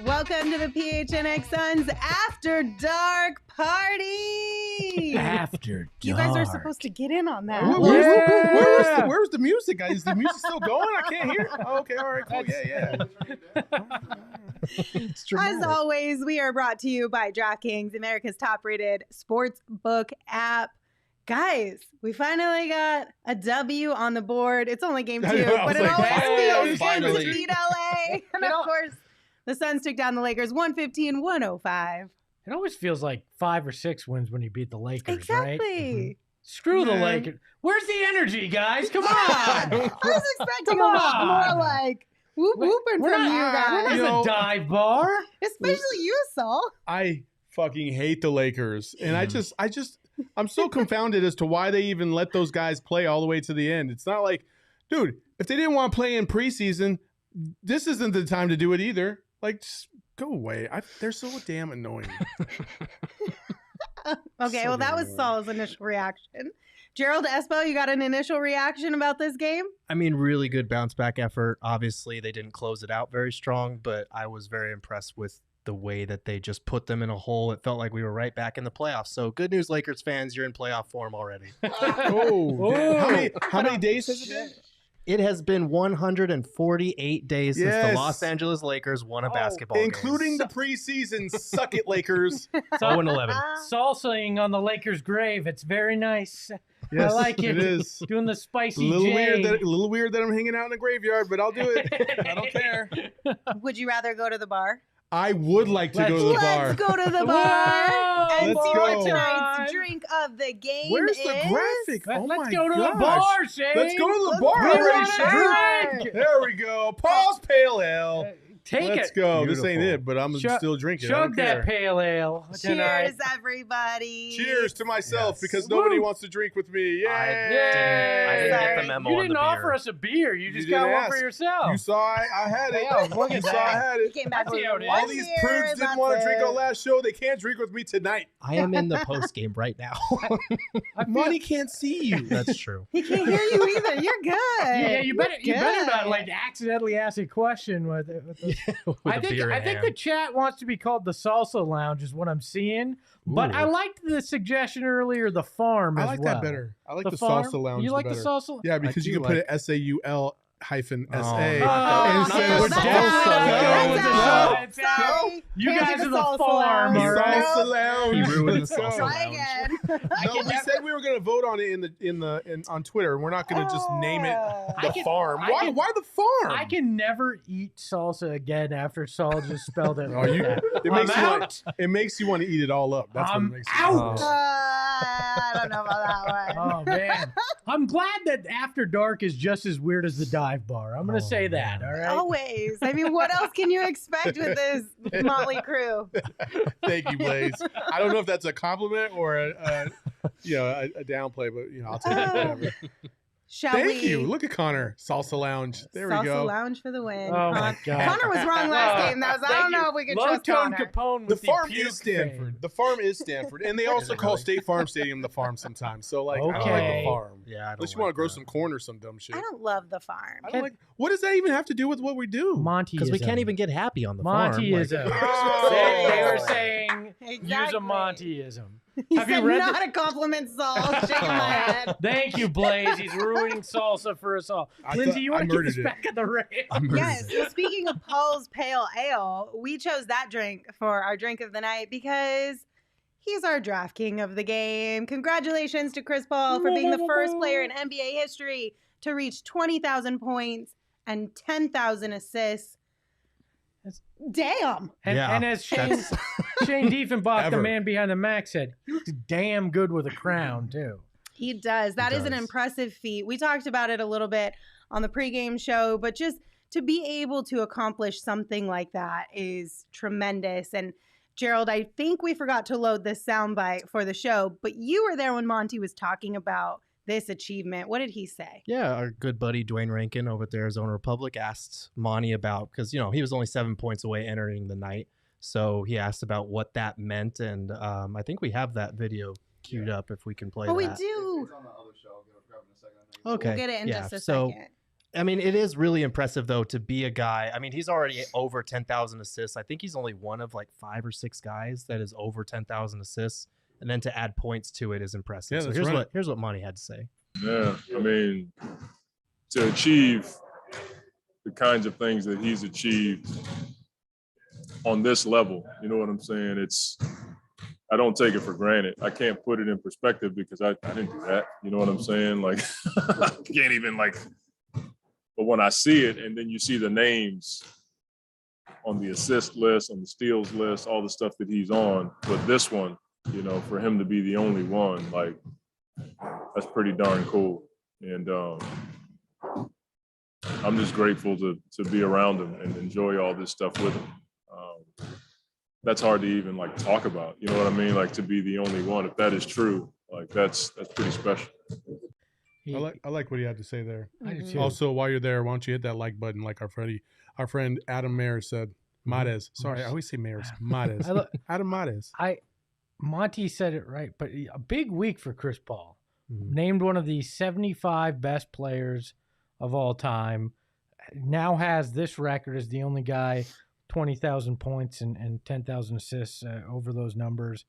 Welcome to the PHNX Suns After Dark party. After Dark. You guys are supposed to get in on that. Where's the music? Is the music still going? I can't hear it. Oh, okay, all right, cool. As always, we are brought to you by DraftKings, America's top-rated sports book app. Guys, we finally got a W on the board. It's only game 2, but it always feels good to beat LA. And of course, the Suns took down the Lakers 115-105. It always feels like 5 or 6 wins when you beat the Lakers, exactly. Right? Mm-hmm. Screw the Lakers. Where's the energy, guys? Come on. I was expecting a lot more like whooping from you guys. We're not a dive bar. Especially you, Saul. I fucking hate the Lakers. And I'm so confounded as to why they even let those guys play all the way to the end. It's not like, dude, if they didn't want to play in preseason, this isn't the time to do it either. Like, just go away. They're so damn annoying. Okay, well, that was Saul's initial reaction. Gerald, Espo, you got an initial reaction about this game? I mean, really good bounce back effort. Obviously, they didn't close it out very strong, but I was very impressed with the way that they just put them in a hole. It felt like we were right back in the playoffs. So good news, Lakers fans, you're in playoff form already. How many days has it been? It has been 148 days since the Los Angeles Lakers won a basketball game. Including the preseason. Suck it, Lakers. 0-11. Salsaing on the Lakers' grave. It's very nice. Yes, I like it. It is. Doing the spicy a little J. weird that I'm hanging out in the graveyard, but I'll do it. I don't care. Would you rather go to the bar? I would like to go to the bar. Let's go to the bar and Let's see go. what tonight's drink of the game Where's is. the graphic? Let's go to the bar, Shane. Let's go to the bar We already, want a Shane. There we go. Paul's Pale Ale. Let's go. Beautiful. This ain't it, but I'm still drinking. I don't Chug that care. pale ale tonight. Cheers, everybody. Cheers to myself because nobody wants to drink with me. Yay! I didn't get the memo You on didn't the offer beer. us a beer. You just didn't got one ask. for yourself. You saw I had it. Yeah, look at you saw that. I had it. Came back I with see how it is. one All these beer, prudes didn't that's want to drink it. on last show. They can't drink with me tonight. I am in the post game right now. Money can't see you. That's true. He can't hear you either. You're good. Yeah, you better Good. not like accidentally ask a question with it. With I a think beer in the hand. chat wants to be called the Salsa Lounge is what I'm seeing. But Ooh. I liked the suggestion earlier, the farm. I as like well. that better. I like the farm? salsa lounge. You like better. the salsa? Yeah, because I you do can put like- it SAUL-SA. Oh. And Oh, say we're it's definitely salsa. not going with Let's the go. salsa. Sorry. You Can't guys do are the the salsa farm, lounge. all right? Salsa lounge. He ruined the Let's go. salsa Try lounge. again. No, we said we were going to vote on it on Twitter. We're not going to just name it the farm. Why the farm? I can never eat salsa again after Saul just spelled it. Oh, like you- that. it makes you want to eat it all up. That's what it makes you out. want. I don't know about that one. Oh man, I'm glad that After Dark is just as weird as the dive bar. I'm gonna say that. All right. Always. I mean, what else can you expect with this motley crew? Thank you, Blaze. I don't know if that's a compliment or a downplay, but I'll take it. Whatever. Shall we? Thank you. Look at Connor. Salsa Lounge. There Salsa we go. Lounge for the win. Oh my God. Connor was wrong last game. That was, I don't know if we can trust Low-tone Connor. Capone The with farm puke is Stanford. fame. The farm is Stanford, and they also it call really? State Farm Stadium the farm sometimes. So like, I don't like Okay. the farm. Yeah, I don't Unless you like want to grow that. some corn or some dumb shit. I don't love the farm. I don't like. What does that even have to do with what we do? Because we can't even get happy on the farm. Montyism. Oh. They were saying use Exactly. a Montyism. He Have you said read not a compliment, Saul. Shaking my head. Thank you, Blaze. He's ruining salsa for us all. I Lindsey, thought- you I want to get murdered this it. back at the rail? Yes. Well, speaking of Paul's Pale Ale, we chose that drink for our drink of the night because he's our draft king of the game. Congratulations to Chris Paul for being the first player in NBA history to reach 20,000 points and 10,000 assists. Damn. And as Shane Diefenbach, the Ever. man behind the Mac, said, he looks damn good with a crown, too. He does. That is an does. impressive feat. We talked about it a little bit on the pregame show, but just to be able to accomplish something like that is tremendous. And Gerald, I think we forgot to load this soundbite for the show, but you were there when Monty was talking about this achievement. What did he say? Yeah, our good buddy Dwayne Rankin over at the Arizona Republic asked Monty about, because, you know, he was only 7 points away entering the night. So he asked about what that meant. And I think we have that video queued up if we can play that. We do. It's on the other show. I'll grab it in a second. Okay. We'll get it in Yeah, just a so, second. I mean, it is really impressive, though, to be a guy. I mean, he's already over 10,000 assists. I think he's only one of like 5 or 6 guys that is over 10,000 assists. And then to add points to it is impressive. Yeah, so that's here's what Monty had to say. Yeah, I mean, to achieve the kinds of things that he's achieved on this level, you know what I'm saying? I don't take it for granted. I can't put it in perspective because I didn't do that. You know what I'm saying? Like, I can't even but when I see it and then you see the names on the assist list, on the steals list, all the stuff that he's on, but this one, you know, for him to be the only one, like, that's pretty darn cool. And I'm just grateful to be around him and enjoy all this stuff with him. That's hard to even like talk about. You know what I mean? Like, to be the only one, if that is true, like that's pretty special. I like what he had to say there. I do too. Also, while you're there, why don't you hit that like button like our friend Adam Mayer said. Mares. Sorry, I always say Mares. Mares. Adam Mares. Monty said it right, but a big week for Chris Paul. Named one of the 75 best players of all time. Now has this record as the only guy 20,000 points and 10,000 assists over those numbers.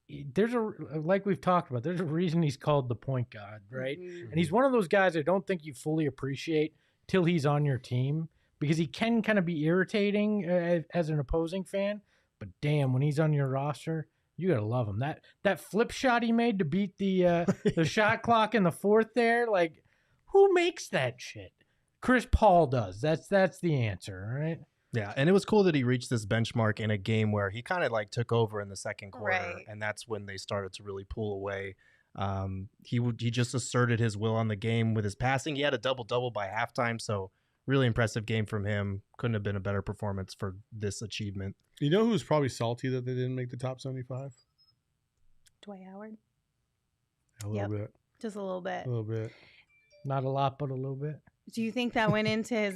Like we've talked about, there's a reason he's called the point guard, right? And he's one of those guys I don't think you fully appreciate till he's on your team, because he can kind of be irritating as an opposing fan. But damn, when he's on your roster, you gotta love him. That flip shot he made to beat the shot clock in the fourth there, like, who makes that shit? Chris Paul does. That's the answer, right? Yeah, and it was cool that he reached this benchmark in a game where he kind of like took over in the second quarter, Right. and that's when they started to really pull away. He just asserted his will on the game with his passing. He had a double-double by halftime, so really impressive game from him. Couldn't have been a better performance for this achievement. You know who's probably salty that they didn't make the top 75? Dwight Howard. A little bit. Just a little bit. A little bit. Not a lot, but a little bit. Do you think that went into his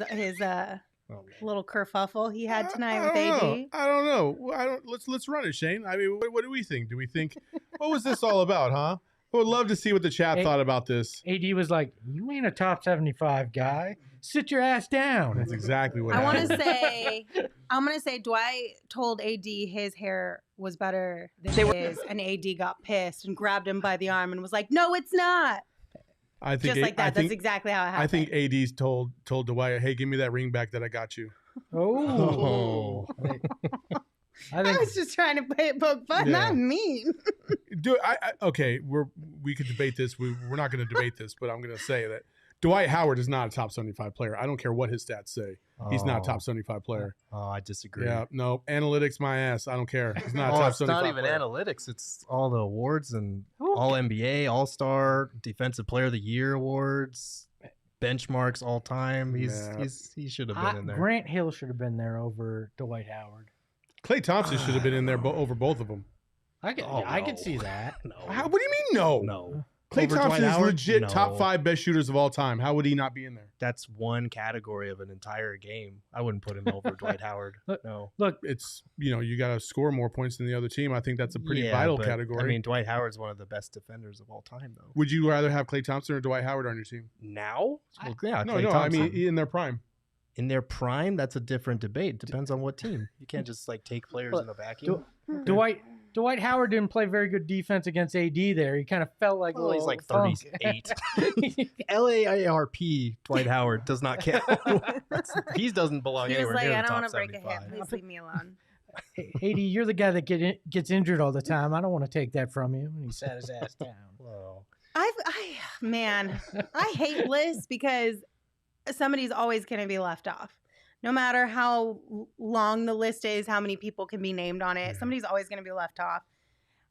little kerfuffle he had tonight with AD? I don't know. Let's run it, Shane. I mean, what do we think? Do we think what was this all about, huh? I would love to see what the chat thought about this. AD was like, "You ain't a top 75 guy. Sit your ass down." That's exactly what I want happened. to say, I'm going to say Dwight told AD his hair was better than his, and AD got pissed and grabbed him by the arm and was like, "No, it's not." I think Just like that. That's exactly how it happened. I think AD's told Dwight, "Hey, give me that ring back that I got you." Oh. I was just trying to poke fun, Yeah. not mean. Dude, okay, we could debate this. We're not going to debate this, but I'm going to say that Dwight Howard is not a top 75 player. I don't care what his stats say. He's not a top 75 player. Oh, I disagree. Yeah, no, analytics my ass. I don't care. He's not a Oh, top it's 75 not even player. analytics. It's all the awards and all NBA, All Star, Defensive Player of the Year awards, benchmarks all time. He should have been in there. Grant Hill should have been there over Dwight Howard. Klay Thompson should have been in there over both of them. I could see that. No. What do you mean no? No. Klay Over Thompson Dwight is Howard? legit No. top 5 best shooters of all time. How would he not be in there? That's one category of an entire game. I wouldn't put him over Dwight Howard. No. Look, It's, you got to score more points than the other team. I think that's a pretty vital but, category. I mean, Dwight Howard's one of the best defenders of all time, though. Would you rather have Klay Thompson or Dwight Howard on your team? Now? Well, yeah, No, Klay I Thompson. mean in their prime. In their prime, that's a different debate. Depends on what team. You can't just like take players in a vacuum. Dwight Howard didn't play very good defense against AD there. He kind of felt like Well, he's like funk. 38. LAIRP Dwight Howard does not count. He doesn't belong He was anywhere like, near "I the don't top want to break a 75. hip. Please leave me alone." AD, you're the guy that gets injured all the time. I don't want to take that from you. And he sat his ass down. Whoa. I hate lists because somebody's always going to be left off. No matter how long the list is, how many people can be named on it, somebody's always going to be left off.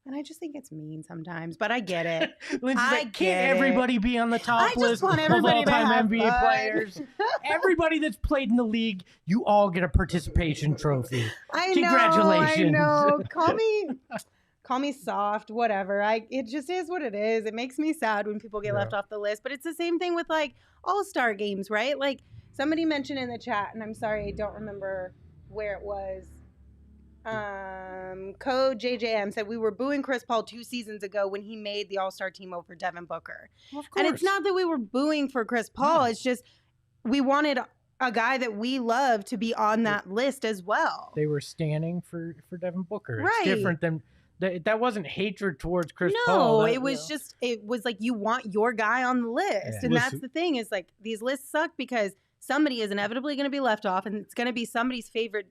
And I just think it's mean sometimes, but I get it. Lindsay's I like, get can't everybody be on the I top just list want of everybody to all-time have NBA fun. players? Everybody that's played in the league, you all get a participation trophy. I Congratulations. know. Call me soft, whatever. It just is what it is. It makes me sad when people get left off the list, but it's the same thing with like all-star games, right? Like somebody mentioned in the chat, and I'm sorry, I don't remember where it was. Code JJM said we were booing Chris Paul 2 seasons ago when he made the All-Star team over Devin Booker. Well, of And it's not that we were booing for Chris Paul. It's just we wanted a guy that we love to be on that list as well. They were standing for Devin Booker. Right. It's different than that. Wasn't hatred towards Chris No, Paul. it was like you want your guy on the list. Yeah. And that's the thing is like these lists suck because somebody is inevitably going to be left off and it's going to be somebody's favorite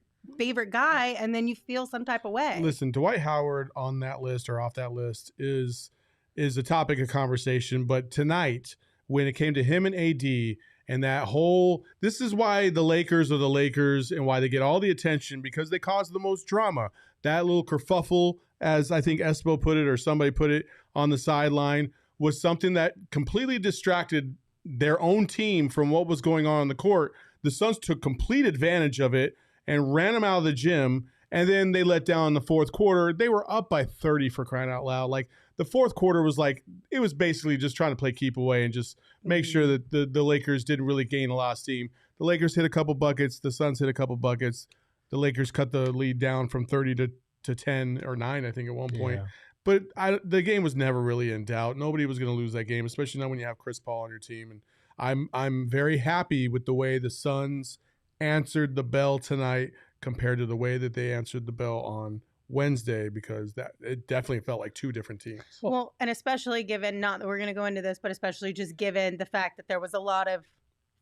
guy, and then you feel some type of way. Listen, Dwight Howard on that list or off that list is a topic of conversation. But tonight, when it came to him and AD and that whole, this is why the Lakers are the Lakers and why they get all the attention, because they cause the most drama. That little kerfuffle, as I think Espo put it or somebody put it on the sideline, was something that completely distracted their own team from what was going on the court. The Suns took complete advantage of it and ran them out of the gym, and then they let down in the fourth quarter. They were up by 30 for crying out loud. Like, the fourth quarter was like, it was basically just trying to play keep away and just make sure that the Lakers didn't really gain a lot of steam. The Lakers hit a couple buckets. The Suns hit a couple buckets. The Lakers cut the lead down from 30 to 10 or 9, I think, at one point. But the game was never really in doubt. Nobody was going to lose that game, especially not when you have Chris Paul on your team. And I'm very happy with the way the Suns answered the bell tonight compared to the way that they answered the bell on Wednesday, because it definitely felt like two different teams. Well, and especially given, not that we're going to go into this, but especially just given the fact that there was a lot of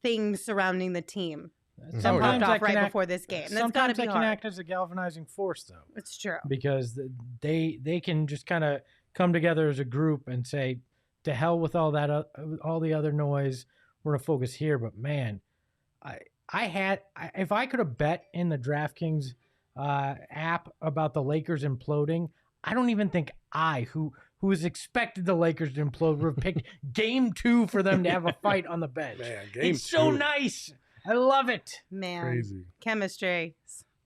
things surrounding the team that popped off right before this game. That's got to be that hard. can act as a galvanizing force, though. It's true. Because they can just kind of come together as a group and say, to hell with all that, all the other noise. We're going to focus here. But, man, if I could have bet in the DraftKings app about the Lakers imploding, I don't even think who has expected the Lakers to implode, would have picked game 2 for them to have a fight on the bench. Man, game it's so nice. I love it. Man, crazy chemistry.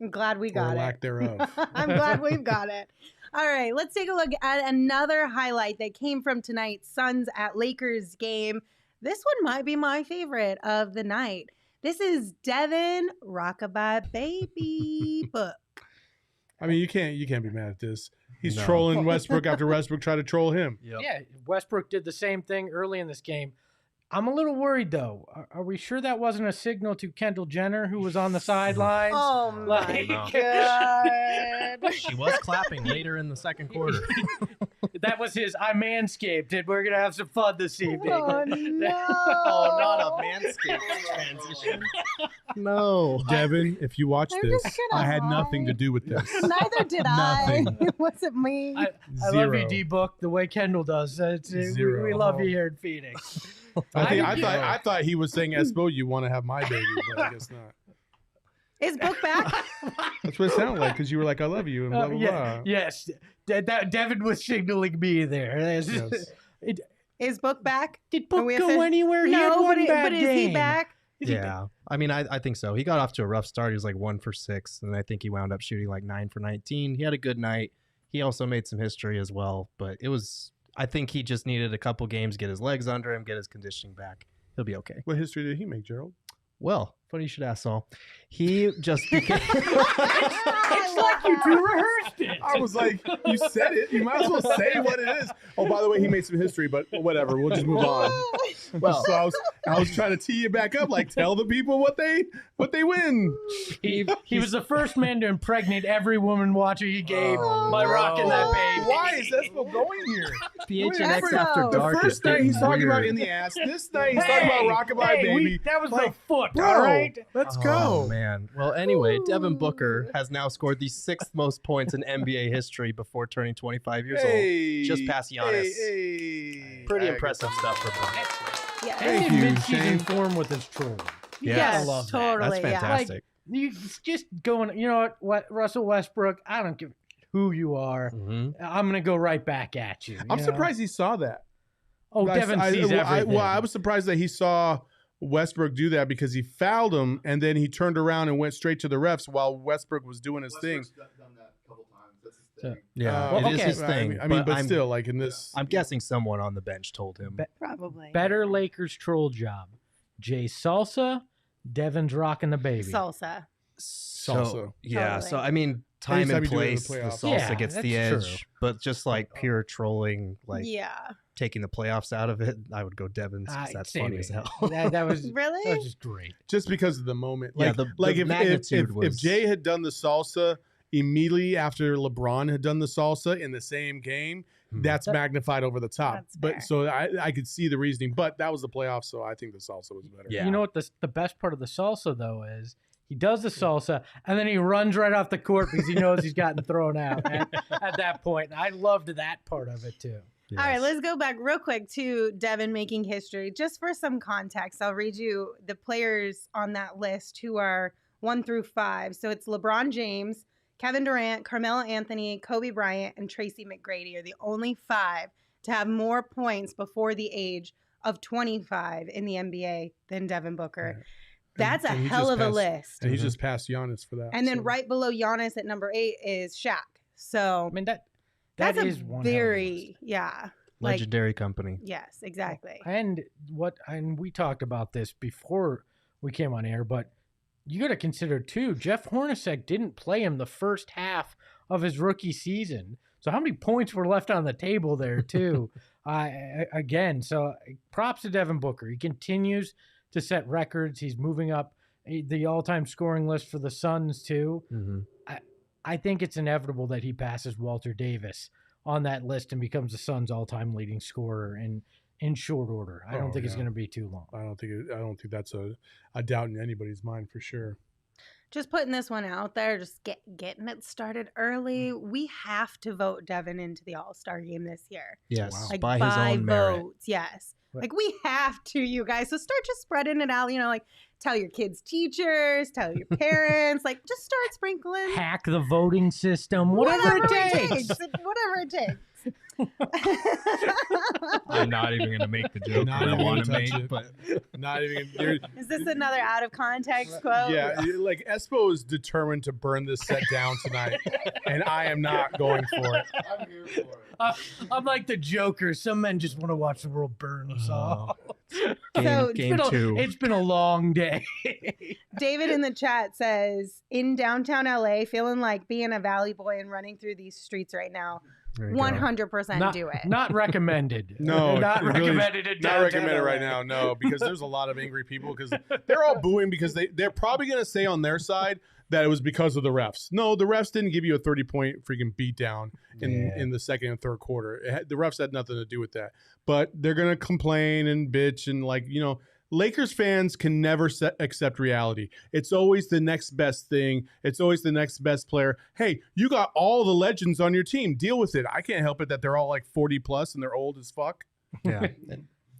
I'm glad we got or it. lack thereof. I'm glad we've got it. All right, let's take a look at another highlight that came from tonight's Suns at Lakers game. This one might be my favorite of the night. This is Devin Rockabye Baby Book. I mean, you can't be mad at this. He's trolling Westbrook after Westbrook tried to troll him. Yeah, Westbrook did the same thing early in this game. I'm a little worried, though. Are we sure that wasn't a signal to Kendall Jenner, who was on the sidelines? Oh, my God. She was clapping later in the second quarter. That was his, I manscaped, and we're going to have some fun this evening. Oh, no. Oh, not a manscaped transition. No. Devin, if you watch I'm this, just gonna I had hide. nothing to do with this. Neither did Nothing. I. It wasn't me. I love you, D-Book, the way Kendall does. Zero. We love you here in Phoenix. I thought he was saying, Espo, you want to have my baby, but I guess not. Is Book back? That's what it sounded like, because you were like, I love you, and blah, blah, blah. Yes. Devin was signaling me there. Yes. Is Book back? Did Are Book we go anywhere? He had one bad but is he game. back? Yeah. I mean, I think so. He got off to a rough start. He was like 1 for 6, and I think he wound up shooting like 9 for 19. He had a good night. He also made some history as well, but I think he just needed a couple games, get his legs under him, get his conditioning back. He'll be okay. What history did he make, Gerald? Well, funny you should ask, Saul. He just became... It's like you two rehearsed it. I was like, you said it. You might as well say what it is. Oh, by the way, he made some history, but whatever. We'll just move on. Well, so I was trying to tee you back up, like tell the people what they win. He was the first man to impregnate every woman watching a game by rocking that baby. Why is Espo going here? PHNX After The Dark. first night he's talking about in the ass. This night he's talking about Rockabye Baby. That was Like, the foot, bro, all right? Let's Oh, go. man. Well, anyway, Devin Booker has now scored the 6th most points in NBA history before turning 25 years old. Just past Giannis. Pretty impressive stuff for Booker. Yes. And Thank in you, mid-season Shane. form with his trolling. Yes, I love that. totally. That's fantastic. You just going, you know what, Russell Westbrook, I don't give who you are. Mm-hmm. I'm going to go right back at you. I'm you know? surprised he saw that. Oh, Devin sees everything. I was surprised that he saw Westbrook do that because he fouled him and then he turned around and went straight to the refs while Westbrook was doing his thing. Westbrook's done that a couple times. That's his thing. Yeah, Well, it is okay. his thing. I mean, but I'm, still, like in this, I'm guessing someone on the bench told him. Probably. Better Lakers troll job. Jay Salsa, Devin's rocking the baby. Salsa. Salsa. Yeah, Totally. so I mean, time Anytime and you do it in the place, the playoffs. salsa Yeah, gets that's the edge. true. But just like pure trolling, like Yeah. taking the playoffs out of it, I would go Devins because that's Same funny as here. hell. That was Really? that was just great. just because of the moment. Yeah, Like, the like if magnitude if was- Jay had done the salsa immediately after LeBron had done the salsa in the same game, that's That- magnified over the top. That's But fair. so I could see the reasoning, but that was the playoffs, so I think the salsa was better. Yeah. You know what the best part of the salsa though is he does the salsa and then he runs right off the court because he knows he's gotten thrown out at that point. And I loved that part of it too. All right, let's go back real quick to Devin making history. Just for some context, I'll read you the players on that list who are 1 through 5. So it's LeBron James, Kevin Durant, Carmelo Anthony, Kobe Bryant, and Tracy McGrady are the only 5 to have more points before the age of 25 in the NBA than Devin Booker. Right. That's And a he hell just of a passed- list. And he just passed Giannis for that. And then so. right below Giannis at number 8 is Shaq. So I mean that that's is a one hell of a very, list. yeah. Like, Legendary company. yes, exactly. And we talked about this before we came on air, but you got to consider too, Jeff Hornacek didn't play him the first half of his rookie season. So how many points were left on the table there too? Again, so props to Devin Booker. He continues to set records. He's moving up the all-time scoring list for the Suns too. Mm-hmm. I think it's inevitable that he passes Walter Davis on that list and becomes the Suns' all-time leading scorer in short order. I don't think it's yeah. going to be too long. I don't think that's a doubt in anybody's mind for sure. Just putting this one out there, just getting it started early. We have to vote Devin into the All-Star game this year. Yes, Wow. Like by his own merit. votes, yes. Right. Like we have to, you guys. So start just spreading it out. You know, like tell your kids' teachers, tell your parents. Like just start sprinkling. Hack the voting system, whatever it takes. Whatever it takes. I'm not even going to make the joke Not that I even want to gonna make, touch it. but Not even. You're, Is this another out of context quote? yeah, like Espo is determined to burn this set down tonight, and I am not going for it. I'm here for it. I'm like the Joker. Some men just want to watch the world burn. So So, game two. it's been a long day. David in the chat says, in downtown LA, feeling like being a valley boy and running through these streets right now. There you go. 100% not, do it. Not recommended. No, not really, recommended. In Not downtown recommended right LA. now, no, because there's a lot of angry people because they're all booing because they're probably going to say on their side that it was because of the refs. No, the refs didn't give you a 30-point freaking beatdown in the second and third quarter. The refs had nothing to do with that. But they're going to complain and bitch and Lakers fans can never accept reality. It's always the next best thing. It's always the next best player. Hey, you got all the legends on your team. Deal with it. I can't help it that they're all like 40 plus and they're old as fuck. Yeah.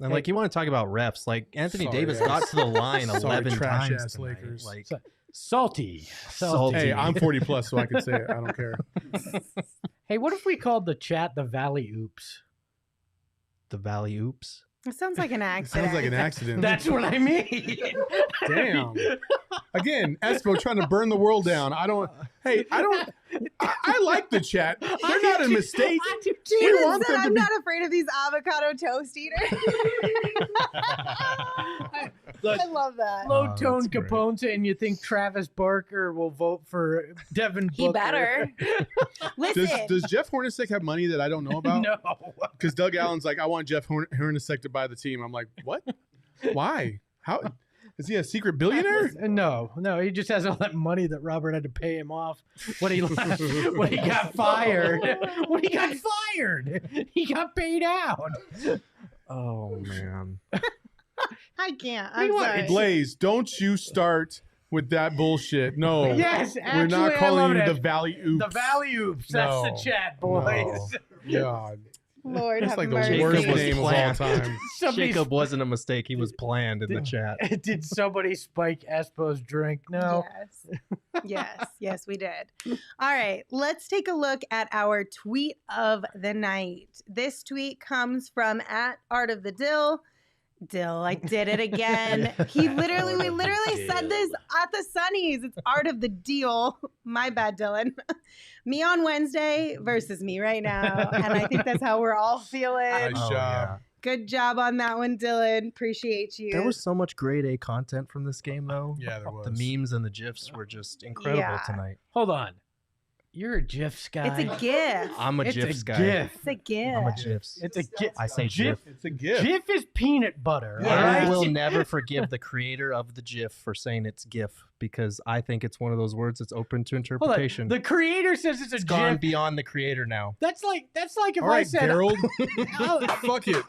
And like you want to talk about refs, like Anthony Sorry, Davis guys. got to the line Sorry, 11 trash times ass tonight. Lakers. Like Salty. Salty. Hey, I'm 40 plus, so I can say it. I don't care. Hey, what if we called the chat the Valley Oops? the Valley Oops. It sounds like an accident. Sounds like an accident. That's what I mean. Damn. Again, Espo trying to burn the world down. I like the chat. They're not a mistake. We Jesus want said, them to I'm be. not afraid of these avocado toast eaters. I love that. Low Oh, tone that's great. Caponte, and you think Travis Barker will vote for Devin Booker? He better. Listen. Does Jeff Hornacek have money that I don't know about? No. Because Doug Allen's like, I want Jeff Hornacek to buy the team. I'm like, what? Why? How? Is he a secret billionaire? No, he just has all that money that Robert had to pay him off when he when he got fired. When he got fired, he got paid out. Oh man. I can't. Hey, I'm what? sorry. Blaze, don't you start with that bullshit. No. Yes, We're actually, not I calling love you it. the Valley Oops. The Valley Oops. That's No. the chat, boys. No. God. Lord It's have like the mercy. worst Jacob was name of all planned. time. Jacob wasn't a mistake. He was planned in the chat. Did somebody spike Espo's drink? No. Yes, we did. All right, let's take a look at our tweet of the night. This tweet comes from @ArtOfTheDill. Dill, I did it again. We literally said this at the Sunnies. It's Art of the Deal. My bad, Dylan. Me on Wednesday versus me right now. And I think that's how we're all feeling. Nice job. Yeah. Good job on that one, Dylan. Appreciate you. There was so much grade A content from this game, though. Yeah, there was. The memes and the GIFs were just incredible Yeah. tonight. Hold on. You're a GIFs guy. It's a GIF. I'm a It's GIFs a guy. GIF. It's a GIF. I'm a GIFs. It's a GIF. I say GIF. It's a gift. GIF is peanut butter. Yeah. All I right? will never forgive the creator of the GIF for saying it's GIF because I think it's one of those words that's open to Hold on. interpretation. The creator says it's a It's gone GIF. beyond the creator now. That's like if All I right, said Gerald. Fuck it.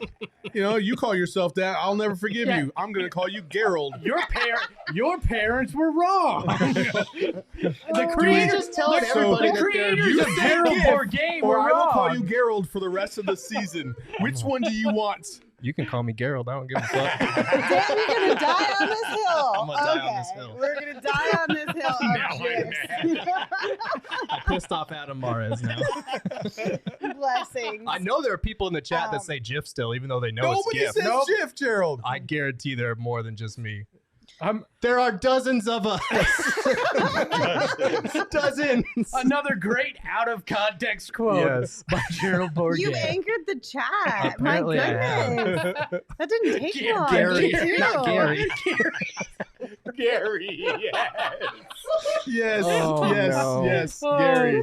You know, you call yourself that. I'll never forgive Yeah. you. I'm going to call you Gerald. your parents were wrong. The creator- creators telling everybody the that creators you of said Gerald GIF, Bourget Or were I will call wrong. you Gerald for the rest of the season. Which one do you want? You can call me Gerald. I don't give a fuck. Damn, you're gonna die on this hill. I'm gonna die on this hill. We're gonna die on this hill of GIFs. I pissed off Adam Mares now. Blessings. I know there are people in the chat that say GIF still, even though they know Nobody it's says GIF. GIF, Gerald. I guarantee there are more than just me. I'm There are dozens of us. Dozens. another great out of context quote Yes. by Gerald Bourget. You angered the chat. Apparently I My have. goodness. That didn't take long. Gary, Me too. not Gary. Gary. Yes, Oh, yes, no. yes, Oh. Gary.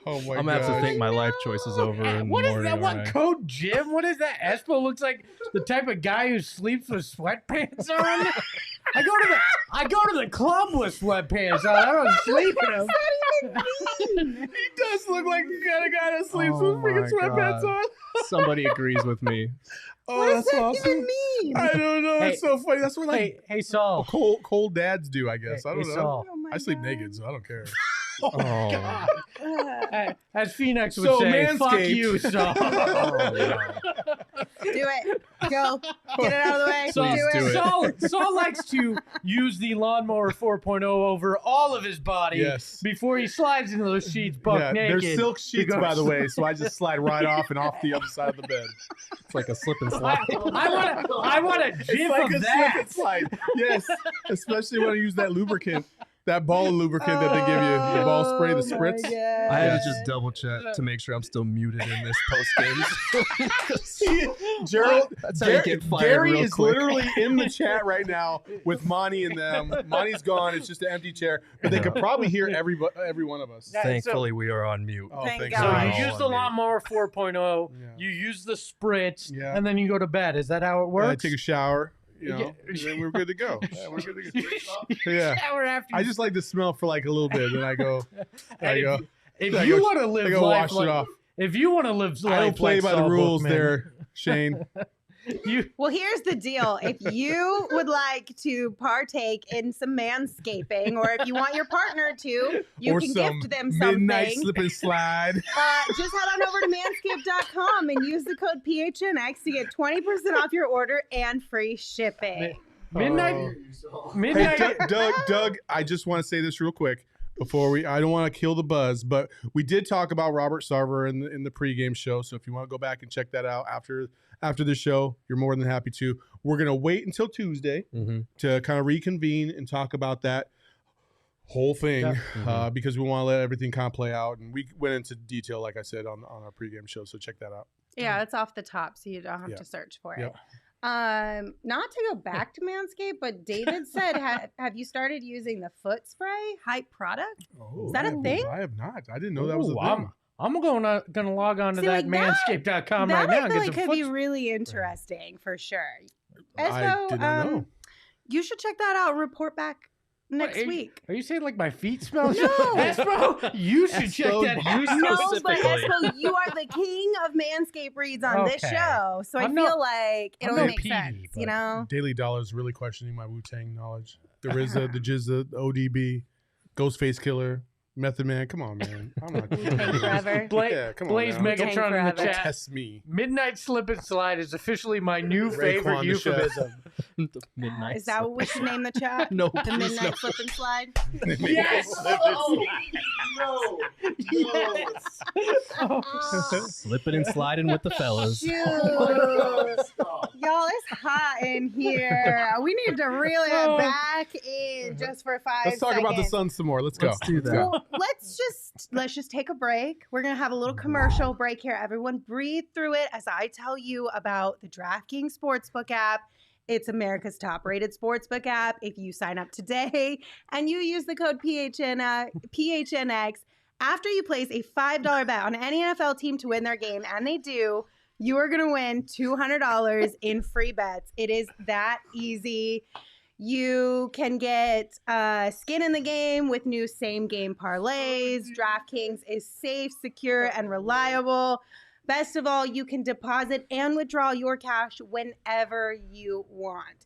Oh my I'm gonna have to gosh. think my life choices over in What the is morning. that? What alright? code, Jim? What is that? Espo looks like the type of guy who sleeps with sweatpants on. I go to the club with sweatpants on. I don't sleep in them. He does look like the kind of guy that sleeps Oh with freaking my sweatpants God. on. Somebody agrees with me. Oh, What does that's that awesome. even mean? I don't know. Hey, It's so funny. That's what like Hey, Saul. cold dads do, I guess. I Hey, don't know. Saul. Oh my I sleep God. naked, so I don't care. Oh. As Phoenix would So, say, fuck Manscaped. you, Saul. Do it. Go. Get it out of the way. Please do it. Saul likes to use the lawnmower 4.0 over all of his body Yes. before he slides into those sheets buck Yeah, naked. they're silk sheets, Because- by the way, so I just slide right off and off the other side of the bed. It's like a slip and slide. I want a gif It's like of a that. slip and slide. Yes, especially when I use that lubricant, that ball lubricant that they give you, the ball spray, the Oh my spritz. God. I had Yes. to just double check to make sure I'm still muted in this post game. Gerald, That's how you get fired Gary real is quick. literally in the chat right now with Monty and them. Monty's gone; it's just an empty chair, but they could probably hear every one of us. Yeah, Thankfully, we are on mute. Oh, Thank thank God. So God. you Oh, use the I mean- lawnmower 4.0, Yeah. you use the spritz, Yeah. and then you go to bed. Is that how it Yeah, works? take a shower, you know, Yeah. and then we're good to go. Yeah, we're good to go. Yeah. Shower after I just like to smell for like a little bit, then I go. And go. If I you go- want to I live go life wash it like, off. if you want to live life I don't play like by the Saul rules Bookman, there, Shane. You Well, here's the deal. If you would like to partake in some manscaping, or if you want your partner to, you or can some gift them something. midnight slip and slide. Just head on over to manscaped.com and use the code PHNX to get 20% off your order and free shipping. midnight Hey, midnight Doug, I just want to say this real quick before I don't want to kill the buzz, but we did talk about Robert Sarver in the pregame show. So if you want to go back and check that out after the show, you're more than happy to. We're going to wait until Tuesday to kind of reconvene and talk about that whole thing because we want to let everything kind of play out. And we went into detail, like I said, on our pregame show. So check that out. Yeah, it's off the top, so you don't have Yeah. to search for Yep. it. Not to go back to Manscaped, but David said, have you started using the foot spray hype product? Oh, Is that a thing? I have not. I didn't know that was a Ooh, thing. I'm gonna log on to See, that like that- manscaped.com that right now I and feel get like some could be foot. really interesting for sure. I Espo, did not know. you should check that out and report back next What, week. Are you saying like my feet smell? No. Espo, you should check Espo, that you out. No, but specifically. Espo, you are the king of Manscaped reads on this Okay. show, so I I'm feel no- like it I'm only no makes PD, sense, but- you know? Daily Dollar is really questioning my Wu-Tang knowledge. The RZA, the Jizza, the ODB, Ghostface Killer, Method Man, come on, man. I'm not. Wu-Tang Forever. Yeah, come on. Blaze now. Megatron in the Forever. Don't chat. test me. Midnight slip and slide is officially my new Raekwon favorite the chef. euphemism. The midnight. Is that what we should name the chat? No, The please, Midnight no. Slip and Slide? Yes! No. Yes! Slipping and sliding with the fellas. Shoot. Stop. Y'all, it's hot in here. We need to reel it back in just for 5 Let's talk about the seconds. Suns some more. Let's go. Let's do that. Well, let's just take a break. We're gonna have a little commercial break here. Everyone, breathe through it as I tell you about the DraftKings Sportsbook app. It's America's top-rated sportsbook app. If you sign up today and you use the code PHNX, after you place a $5 bet on any NFL team to win their game, and they do, you are gonna win $200 in free bets. It is that easy. You can get skin in the game with new same-game parlays. DraftKings is safe, secure, and reliable. Best of all, you can deposit and withdraw your cash whenever you want.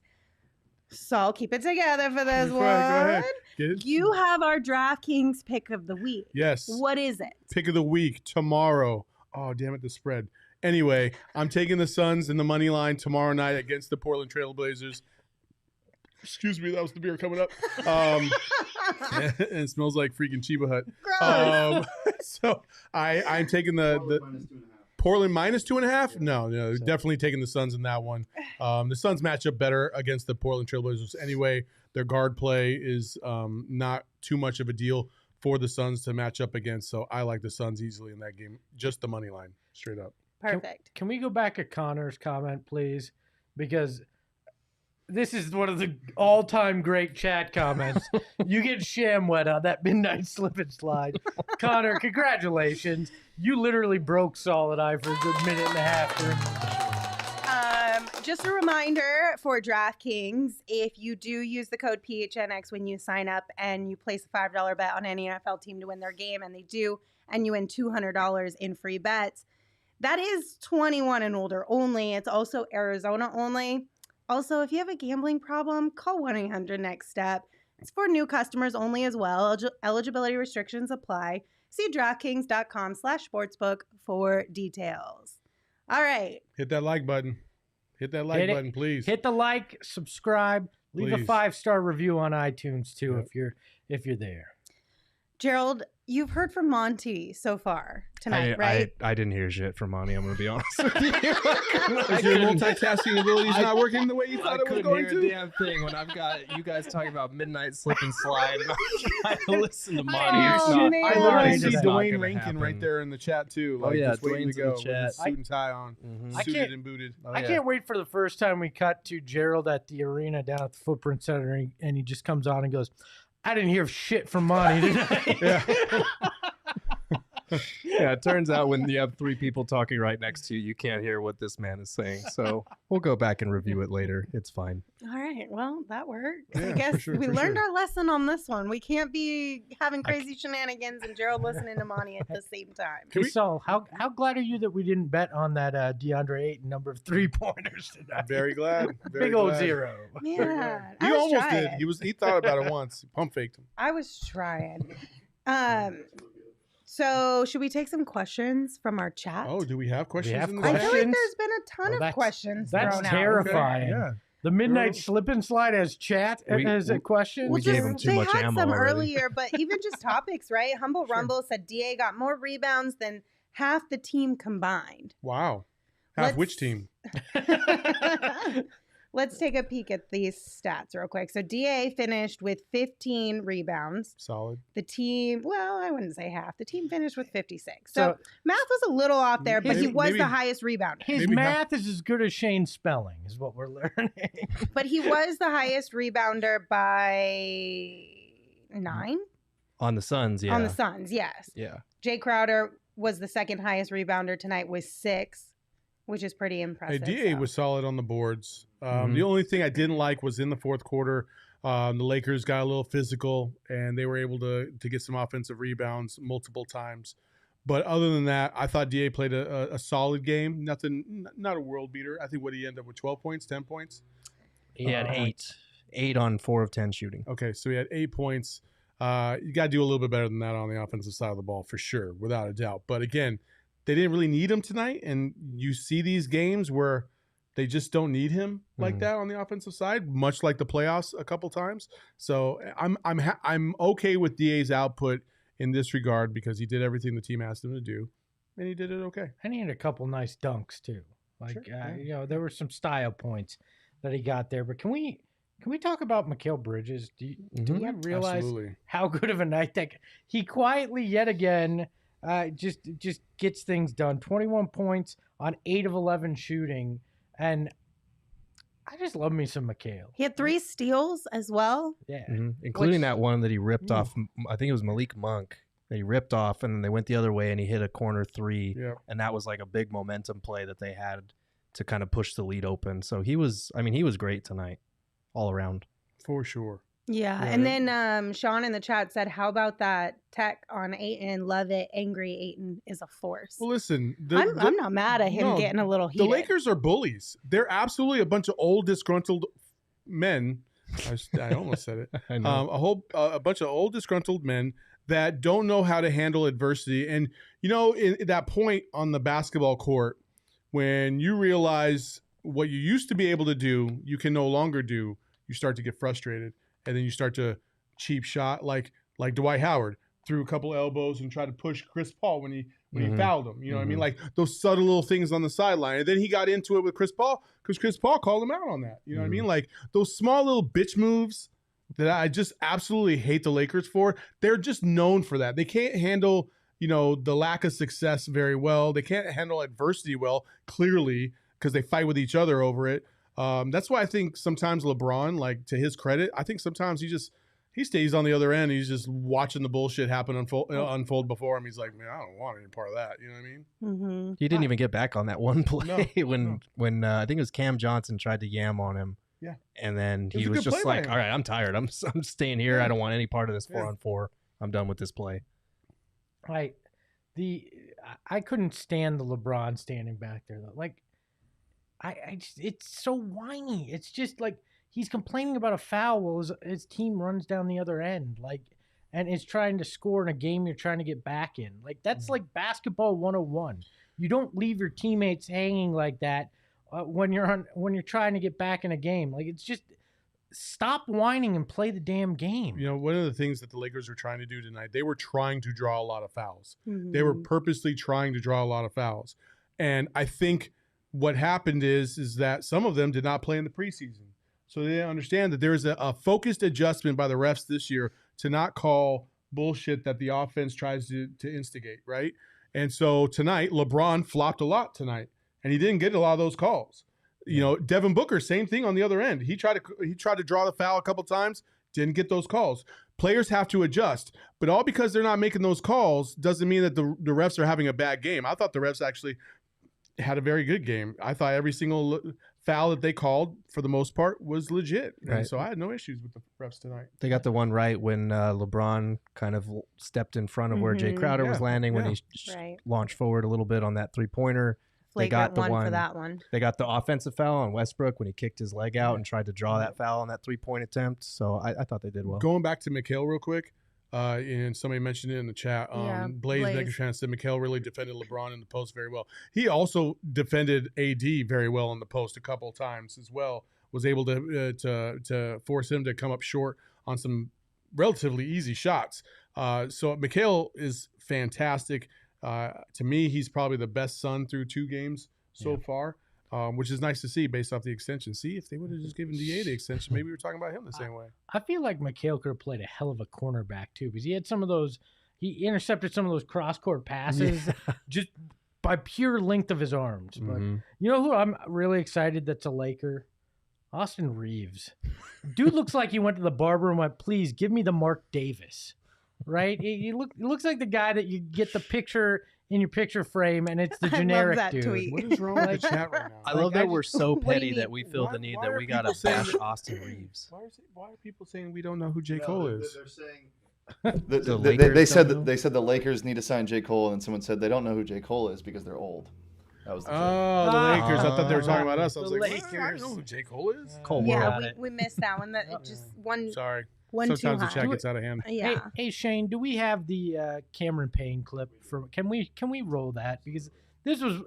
So keep it together for this Go ahead. one. Get it? You have our DraftKings pick of the week. Yes. What is it? Pick of the week tomorrow. Oh, damn it, the spread. Anyway, I'm taking the Suns in the money line tomorrow night against the Portland Trail Blazers. Excuse me, that was the beer coming up. And it smells like freaking Chiba Hut. Gross. So I'm taking the Portland minus 2.5. Portland minus 2.5. No, definitely taking the Suns in that one. The Suns match up better against the Portland Trail Blazers anyway. Their guard play is not too much of a deal for the Suns to match up against. So I like the Suns easily in that game. Just the money line, straight up. Perfect. Can we go back to Connor's comment, please? Because this is one of the all-time great chat comments. You get sham wet on that midnight slip and slide. Connor, congratulations. You literally broke Saul and I for a good minute and a half during the Just a reminder for DraftKings, if you do use the code PHNX when you sign up and you place a $5 bet on any NFL team to win their game, and they do, and you win $200 in free bets, that is 21 and older only. It's also Arizona only. Also, if you have a gambling problem, call 1-800-NEXT-STEP. It's for new customers only as well. Eligibility restrictions apply. See DraftKings.com/sportsbook for details. All right. Hit that like button. Hit that like Hit it. button, please. Hit the like, subscribe, leave a Please. 5-star review on iTunes too Yep. if you're there. Gerald, you've heard from Monty so far tonight, right? I didn't hear shit from Monty. I'm going to be honest with you. Is your multitasking abilities not working the way you I thought it was couldn't going hear a to? damn thing when I've got you guys talking about midnight slip and slide. And I'm trying to listen to Oh, Monty. man. I It's literally not see gonna Dwayne Rankin happen. right there in the chat too. Oh, Like, yeah, just waiting Dwayne's to in the go with chat. his suit and tie on, Mhm. I suited can't- and booted. Oh, I yeah. can't wait for the first time we cut to Gerald at the arena down at the Footprint Center, and he just comes on and goes, I didn't hear shit from Monty tonight. Yeah. Yeah, it turns out when you have three people talking right next to you, you can't hear what this man is saying. So we'll go back and review it later. It's fine. All right. Well, that worked. Yeah, I for guess sure, we for learned sure. our lesson on this one. We can't be having crazy shenanigans and Gerald listening to Monty at the same time. Hey, Saul, how glad are you that we didn't bet on that DeAndre Ayton number of 3-pointers tonight? Very glad. Very Big old glad. 0. Man, He I was almost trying. did. He thought about it once. He pump faked him. I was trying. So should we take some questions from our chat? Oh, do we have questions have in the I chat? feel like questions? there's been a ton Well, of that's- questions that's thrown out. terrifying. Yeah. The midnight Girl. slip and slide as chat as a question. we gave him too they much had ammo some already. earlier, but even just topics, right? Humble Sure. Rumble said DA got more rebounds than half the team combined. Wow. Half Let's- which team? Let's take a peek at these stats real quick. So DA finished with 15 rebounds. Solid. The team, well, I wouldn't say half. The team finished with 56. So So math was a little off there, but he Maybe- was maybe- the highest rebounder. his Maybe math is as good as Shane's spelling, is what we're learning. But he was the highest rebounder by 9 On the Suns, yeah. on the Suns, yes. Yeah. Jay Crowder was the second highest rebounder tonight with 6, which is pretty Hey, impressive. DA so. was solid on the boards. Mhm. The only thing I didn't like was in the fourth quarter, the Lakers got a little physical, and they were able to get some offensive rebounds multiple times. But other than that, I thought DA played a solid game. Not a world beater. I think what he ended up with 12 points, 10 points. He had 8. 8 on 4 of 10 shooting. Okay, so he had 8 points. You got to do a little bit better than that on the offensive side of the ball for sure, without a doubt. But again, they didn't really need him tonight, and you see these games where they just don't need him like that on the offensive side, much like the playoffs a couple times. So I'm okay with DA's output in this regard because he did everything the team asked him to do, and he did it okay. And he had a couple nice dunks too. Like there were some style points that he got there. But can we talk about Mikal Bridges? Do we realize how good of a night that he quietly yet again just gets things done? 21 points on 8 of 11 shooting, and I just love me some Mikal. He had 3 steals as well. Yeah, including that one that he ripped off. I think it was Malik Monk that he ripped off, and then they went the other way, and he hit a corner 3, and that was like a big momentum play that they had to kind of push the lead open. So he was great tonight, all around. For sure. Yeah. And then Sean in the chat said, how about that tech on Ayton? Love it. Angry Ayton is a force. Well, listen. I'm not mad at him getting a little heated. The Lakers are bullies. They're absolutely a bunch of old, disgruntled men. I almost said it. I know. A bunch of old, disgruntled men that don't know how to handle adversity. And, in that point on the basketball court, when you realize what you used to be able to do, you can no longer do, you start to get frustrated. And then you start to cheap shot like Dwight Howard threw a couple elbows and tried to push Chris Paul when he fouled him. You know what I mean? Like those subtle little things on the sideline. And then he got into it with Chris Paul because Chris Paul called him out on that. You know what I mean? Like those small little bitch moves that I just absolutely hate the Lakers for. They're just known for that. They can't handle, the lack of success very well. They can't handle adversity well, clearly, because they fight with each other over it. That's why I think sometimes LeBron, like to his credit, I think sometimes he stays on the other end. He's just watching the bullshit happen unfold before him. He's like, man, I don't want any part of that. You know what I mean? Mm-hmm. He didn't even get back on that one play when I think it was Cam Johnson tried to yam on him. Yeah, and then he was just like, all right, I'm tired. I'm staying here. I don't want any part of this 4-on-4. I'm done with this play. I couldn't stand the LeBron standing back there though. Like. I just, it's so whiny. It's just like he's complaining about a foul while his team runs down the other end, and is trying to score in a game you're trying to get back in. Like that's like basketball 101. You don't leave your teammates hanging like that when you're trying to get back in a game. Like it's just stop whining and play the damn game. One of the things that the Lakers were trying to do tonight, they were trying to draw a lot of fouls. Mm-hmm. They were purposely trying to draw a lot of fouls, and I think what happened is that some of them did not play in the preseason. So they didn't understand that there is a focused adjustment by the refs this year to not call bullshit that the offense tries to instigate, right? And so tonight, LeBron flopped a lot tonight, and he didn't get a lot of those calls. Devin Booker, same thing on the other end. He tried to draw the foul a couple times, didn't get those calls. Players have to adjust, but all because they're not making those calls doesn't mean that the refs are having a bad game. I thought the refs actually had a very good game. I thought every single foul that they called, for the most part, was legit. Right. And so I had no issues with the refs tonight. They got the one right when LeBron kind of stepped in front of where Jay Crowder was landing when he launched forward a little bit on that three-pointer. They got the one for that one. They got the offensive foul on Westbrook when he kicked his leg out and tried to draw that foul on that three-point attempt. So I thought they did well. Going back to Mikal real quick, and somebody mentioned it in the chat. Blaze Megatron said Mikal really defended LeBron in the post very well. He also defended AD very well in the post a couple of times as well. Was able to force him to come up short on some relatively easy shots. So Mikal is fantastic. To me, he's probably the best Sun through 2 games so far. Which is nice to see based off the extension. See, if they would have just given DA the extension, maybe we were talking about him the same way. I feel like Mikal could have played a hell of a cornerback too, because he had some of those. He intercepted some of those cross-court passes just by pure length of his arms. But you know who I'm really excited that's a Laker? Austin Reeves. Dude looks like he went to the barber and went, "Please give me the Mark Davis." Right? He looks like the guy that you get the picture in your picture frame, and it's the generic dude. Tweet. What is wrong with the chat right now? I love that we're so petty that we feel the need that we got to bash Austin Reeves. Why are people saying we don't know who J. Cole is? They're saying they said the Lakers need to sign J. Cole, and someone said they don't know who J. Cole is because they're old. That was the joke. The Lakers. I thought they were talking about us. I was like, Lakers. I don't know who J. Cole is. Cole, Yeah, we missed that one. That just one. Sorry. One too Sometimes the high. chat gets out of hand. Yeah. Hey, Shane, do we have the Cameron Payne clip from? Can we roll that? Because this was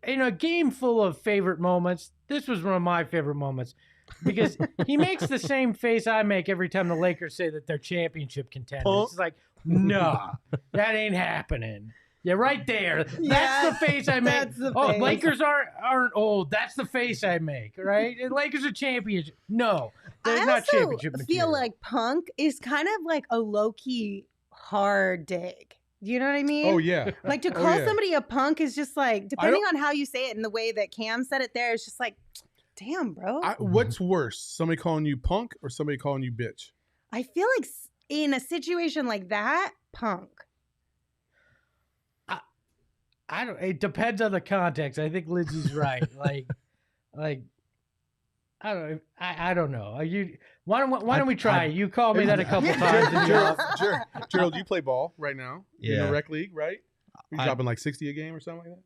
in a game full of favorite moments. This was one of my favorite moments because he makes the same face I make every time the Lakers say that they're championship contenders. It's like, nah, that ain't happening. Yeah, right there. That's the face I make. Face. Lakers aren't old. That's the face I make, right? And Lakers are championship. No, they're not championship I material. feel like Punk is kind of like a low-key hard dig. Do you know what I mean? Oh, yeah. Like to call somebody a punk is just like, depending on how you say it and the way that Cam said it there, it's just like, damn, bro. What's worse, somebody calling you punk or somebody calling you bitch? I feel like in a situation like that, Punk. I don't. It depends on the context. I think Lindsey's right. like, I don't. I don't know. Why don't we try? You called me that a couple times. Gerald, you play ball right now. Yeah. In the rec league, right? You're dropping like 60 a game or something like that.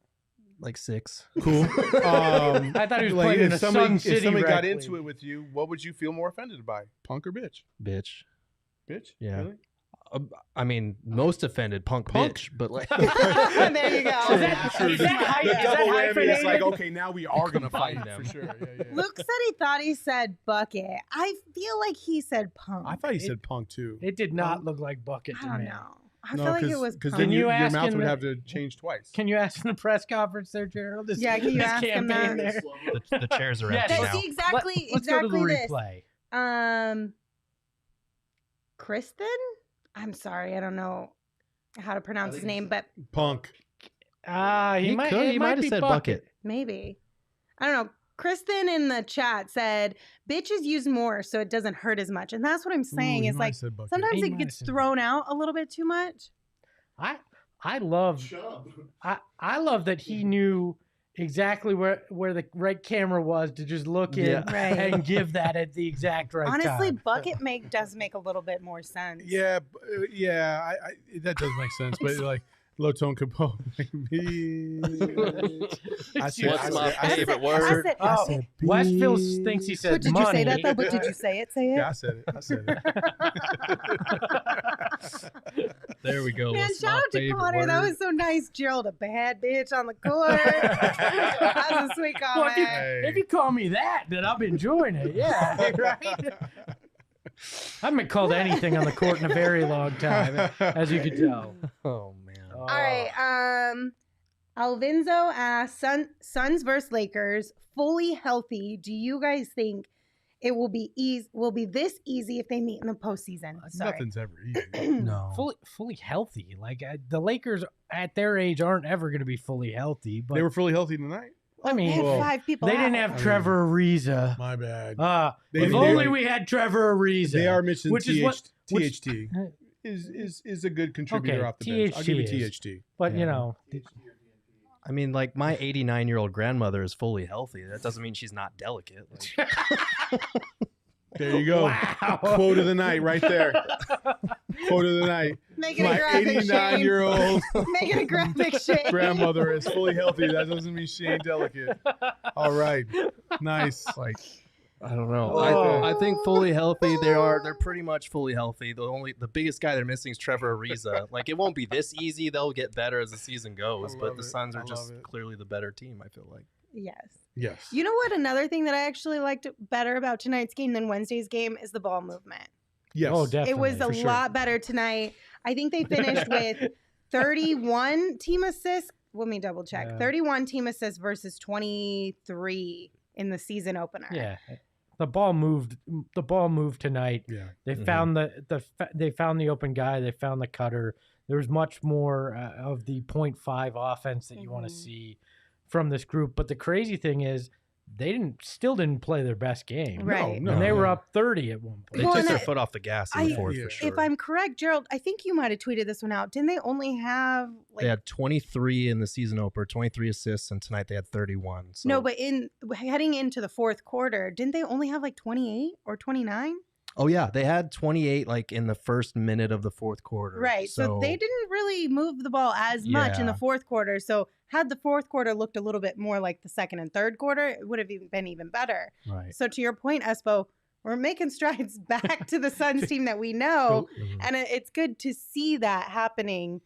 Like 6. Cool. I thought he was playing in a Sun City if somebody rec got league. into it with you, what would you feel more offended by? Punk or bitch? Bitch. Bitch? Yeah. Really? I mean, most offended punk bitch, but like There you go. Is that hyphenated? It's like, okay, now we are going to fight them. for sure. Yeah. Luke said he thought he said bucket. I feel like he said Punk. I thought he said punk too. It did not look like bucket I to don't me. know. I feel like it was because Punk. then your ask mouth him would that- have to change twice. Can you ask in the press conference there, Gerald? Yeah, can you ask him campaign that? there? the chairs are Yes. empty That's now. exactly Let's go to the this. replay. Kristen? I'm sorry, I don't know how to pronounce his name, but Punk. He He might have be said bucket. maybe. I don't know. Kristen in the chat said, bitch is used more so it doesn't hurt as much. And that's what I'm saying Ooh, is he might like have said bucket. sometimes He it might gets have said thrown out a little bit too much. I love that he knew exactly where the right camera was to just look in Yeah. Right. and give that at the exact right Honestly, time. bucket does make a little bit more sense. Yeah, that does make sense. But like low tone component. What's my favorite I word? said, Oh, Westfield thinks he said but did money. you say that though? But did you say it? Say it. Yeah, I said it. There we go. Man, What's shout my out to favorite Connor. That word? was so nice. Gerald, a bad bitch on the court. That was a sweet Well, comment. if you call me that, then I'm enjoying it. Yeah, right. I haven't been called anything on the court in a very long time, as you can tell. Oh man. All right. Alvinzo asks, Suns versus Lakers, fully healthy. Do you guys think it will be this easy if they meet in the postseason? Sorry. Nothing's ever easy. No. Fully healthy. Like the Lakers at their age aren't ever going to be fully healthy. But They were fully healthy tonight. I They mean, had Well, 5 people they didn't out. have Trevor Ariza. My bad. If They- only they- we had Trevor Ariza. They are missing which is what- which- THT. Is a good contributor Okay, off the bench. I'll give you THT is. THT. But Yeah. you know, I mean, like my 89-year-old grandmother is fully healthy. That doesn't mean she's not delicate. Like, There you go. Wow. Quote of the night right there. Quote of the night. Make it a My graphic, Shane. 89-year-old Make it a graphic, Shane. grandmother is fully healthy. That doesn't mean she ain't delicate. All right. Nice. like I don't know. Oh. I think fully healthy. They're pretty much fully healthy. The biggest guy they're missing is Trevor Ariza. Like it won't be this easy. They'll get better as the season goes. I But love the it. Suns I are just love it. clearly the better team. I feel like. Yes. Yes. You know what? Another thing that I actually liked better about tonight's game than Wednesday's game is the ball movement. Yes. Oh, definitely. It was a for sure. lot better tonight. I think they finished with 31 team assists. Let me double check. Yeah. 31 team assists versus 23 in the season opener. yeah. The ball moved. The ball moved tonight. Yeah. They Mhm. found they found the open guy. They found the cutter. There was much more of the 0.5 offense that you want to Mhm. see from this group. But the crazy thing is, they still didn't play their best game. Right. No, And they were no. up 30 at one They point. Well, took and their I- foot off the gas in the I- fourth Yeah. for sure. If I'm correct, Gerald, I think you might have tweeted this one out. Didn't they only have like They had 23 in the season opener, 23 assists, and tonight they had 31. So. no, but in heading into the fourth quarter, didn't they only have like 28 or 29? Oh yeah, they had 28 like in the first minute of the fourth quarter. Right. So they didn't really move the ball as much in the Yeah. fourth quarter. So had the fourth quarter looked a little bit more like the second and third quarter, it would have been even better. Right. So to your point, Espo, we're making strides back to the Suns team that we know. And it's good to see that happening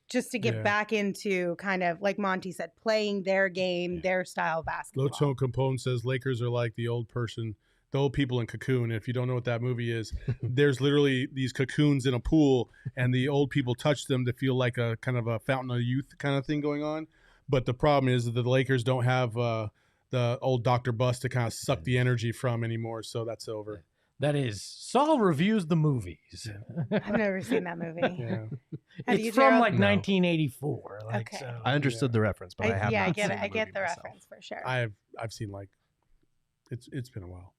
just to get back into kind of, like Monty said, playing their game, their style of basketball. Low Tone Capone says Lakers are like the old people in Cocoon. If you don't know what that movie is, there's literally these cocoons in a pool, and the old people touch them to feel like a kind of a fountain of youth kind of thing going on. But the problem is that the Lakers don't have the old Dr. Bus to kind of suck the energy from anymore, so that's over. That is, Saul reviews the movies. I've never seen that movie. It's from like 1984. Like, okay. So, I understood the reference, but I have not I get seen it. the I get movie the myself. reference for sure. I've seen like it's been a while.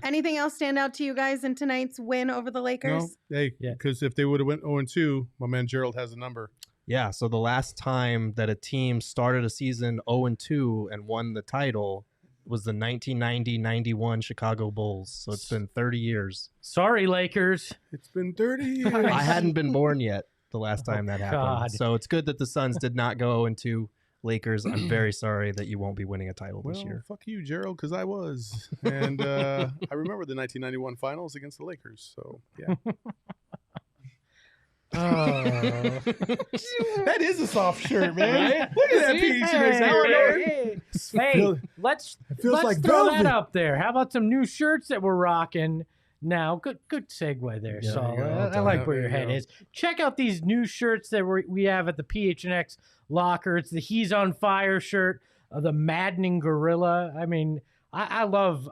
Anything else stand out to you guys in tonight's win over the Lakers? No, hey, because if they would have went 0-2, my man Gerald has a number. Yeah, so the last time that a team started a season 0-2 and won the title was the 1990-91 Chicago Bulls. So it's been 30 years. Sorry, Lakers. It's been 30 years. I hadn't been born yet the last time that happened. God. So it's good that the Suns did not go 0-2. Lakers, I'm very sorry that you won't be winning a title this year. Fuck you, Gerald, because I was. And I remember the 1991 finals against the Lakers. So, yeah. That is a soft shirt, man. Look at that PHNX Hey, let's like throw velvet. that up there. How about some new shirts that we're rocking now? Good segue there, Yeah, Saul. there you go. I like where There your you head go. is. Check out these new shirts that we have at the PHNX locker. It's the He's on Fire shirt, the Maddening Gorilla. I mean, I love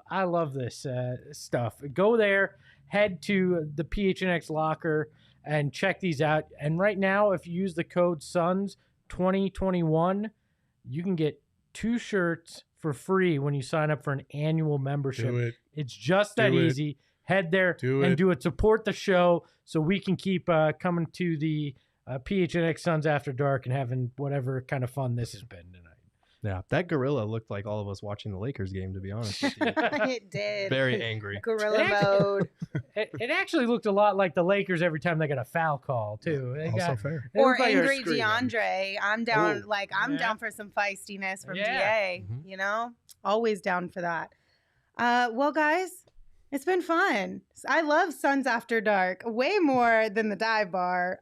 this stuff. Go there, head to the PHNX locker, and check these out. And right now, if you use the code SUNS2021, you can get 2 shirts for free when you sign up for an annual membership. Do it. It's just that easy. Head there and do it. Support the show so we can keep coming to the PHNX Suns After Dark and having whatever kind of fun this has been tonight. Yeah, that gorilla looked like all of us watching the Lakers game, to be honest with you. It did. Very angry. Gorilla mode. It actually looked a lot like the Lakers every time they got a foul call, too. Also fair. Or looked like they were angry screaming. DeAndre. I'm down. Ooh. I'm down for some feistiness from Yeah. DA. You know, always down for that. Well, guys, it's been fun. I love Suns After Dark way more than the dive bar.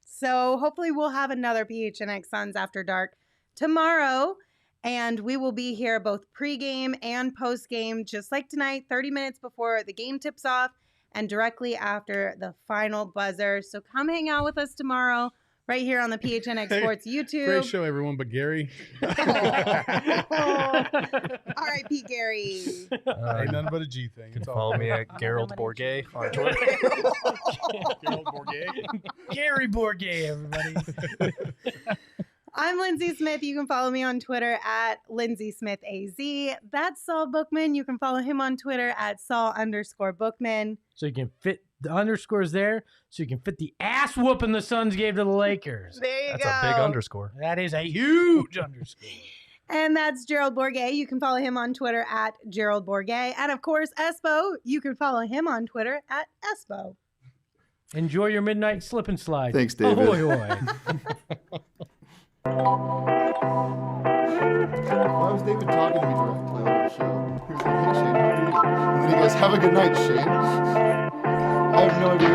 So hopefully we'll have another PHNX Suns After Dark tomorrow, and we will be here both pregame and postgame, just like tonight, 30 minutes before the game tips off and directly after the final buzzer. So come hang out with us tomorrow right here on the PHNX Sports YouTube. Great show, everyone, but Gary. R.I.P. Gary. Ain't nothing but a G thing. It's all. Follow me at Gerald Bourget on Twitter. Gerald Bourget. Gary Bourget, everybody. I'm Lindsey Smith. You can follow me on Twitter at LindseySmithAZ. That's Saul Bookman. You can follow him on Twitter at Saul_Bookman. So you can fit the underscores there, so you can fit the ass whooping the Suns gave to the Lakers. There you That's go. a big underscore. That is a huge underscore. And that's Gerald Bourget. You can follow him on Twitter at Gerald Bourget. And of course, Espo, you can follow him on Twitter at Espo. Enjoy your midnight slip and slide. Thanks, David. Ahoy, hoy. Why was David talking to me directly on the show? He was like, hey, Shane, how are you? And then he goes, have a good night, Shane. I have no idea.